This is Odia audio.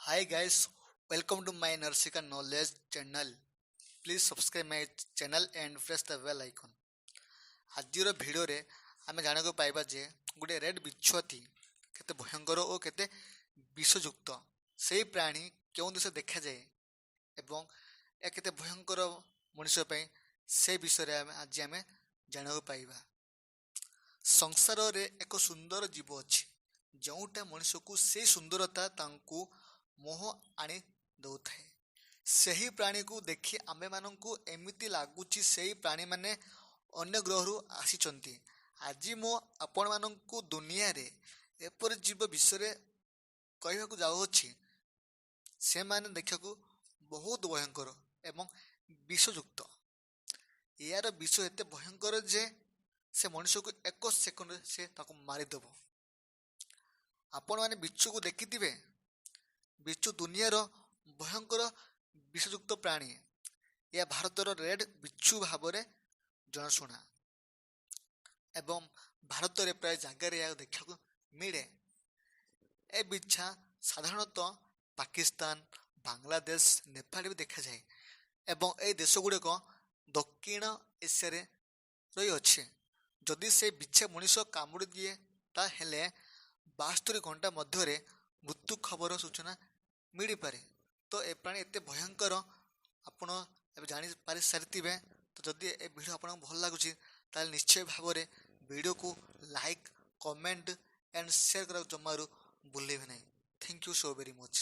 Hi guys, welcome to my Narsika Knowledge channel. Please subscribe my channel and press the bell icon. ଆଜିର ଭିଡ଼ିଓରେ ଆମେ ଜାଣିବାକୁ ପାଇବା ଯେ ଗୋଟେ ରେଡ୍ ବିଛୁଆତି କେତେ ଭୟଙ୍କର ଓ କେତେ ବିଷଯୁକ୍ତ ସେହି ପ୍ରାଣୀ କେଉଁ ଦେଶ ଦେଖାଯାଏ ଏବଂ ଏହା କେତେ ଭୟଙ୍କର ମଣିଷ ପାଇଁ ସେ ବିଷୟରେ ଆଜି ଆମେ ଜାଣିବାକୁ ପାଇବା। ସଂସାରରେ ଏକ ସୁନ୍ଦର ଜୀବ ଅଛି ଯେଉଁଟା ମଣିଷକୁ ସେହି ସୁନ୍ଦରତା ତାଙ୍କୁ ମୋହ ଆଣି ଦେଉଥାଏ। ସେହି ପ୍ରାଣୀକୁ ଦେଖି ଆମେମାନଙ୍କୁ ଏମିତି ଲାଗୁଛି ସେହି ପ୍ରାଣୀମାନେ ଅନ୍ୟ ଗ୍ରହରୁ ଆସିଛନ୍ତି। ଆଜି ମୁଁ ଆପଣମାନଙ୍କୁ ଦୁନିଆରେ ଏପରି ଜୀବ ବିଷୟରେ କହିବାକୁ ଯାଉଅଛି ସେମାନେ ଦେଖିବାକୁ ବହୁତ ଭୟଙ୍କର ଏବଂ ବିଷଯୁକ୍ତ। ଏହାର ବିଷ ଏତେ ଭୟଙ୍କର ଯେ ସେ ମଣିଷକୁ ଏକ ସେକେଣ୍ଡରେ ସେ ତାକୁ ମାରିଦେବ। ଆପଣମାନେ ବିଛୁକୁ ଦେଖିଥିବେ। ବିଛୁ ଦୁନିଆର ଭୟଙ୍କର ବିଷଯୁକ୍ତ ପ୍ରାଣୀ। ଏହା ଭାରତର ରେଡ୍ ବିଛୁ ଭାବରେ ଜଣାଶୁଣା ଏବଂ ଭାରତରେ ପ୍ରାୟ ଜାଗାରେ ଏହା ଦେଖିବାକୁ ମିଳେ। ଏ ବିଛା ସାଧାରଣତଃ ପାକିସ୍ତାନ, ବାଂଲାଦେଶ, ନେପାଳରେ ବି ଦେଖାଯାଏ ଏବଂ ଏହି ଦେଶ ଗୁଡ଼ିକ ଦକ୍ଷିଣ ଏସିଆରେ ରହିଅଛି। ଯଦି ସେ ବିଛା ମଣିଷ କାମୁଡ଼ି ଦିଏ ତାହେଲେ 72 ଘଣ୍ଟା ମଧ୍ୟରେ ମୃତ୍ୟୁ ଖବର ସୂଚନା ମିଳିପାରେ। ତ ଏ ପ୍ରାଣୀ ଏତେ ଭୟଙ୍କର ଆପଣ ଏବେ ଜାଣିପାରି ସାରିଥିବେ। ତ ଯଦି ଏ ଭିଡ଼ିଓ ଆପଣଙ୍କୁ ଭଲ ଲାଗୁଛି ତାହେଲେ ନିଶ୍ଚୟ ଭାବରେ ଭିଡ଼ିଓକୁ ଲାଇକ୍, କମେଣ୍ଟ ଆଣ୍ଡ ସେୟାର କରିବାକୁ ଜମାରୁ ଭୁଲିବେ ନାହିଁ। Thank you so very much.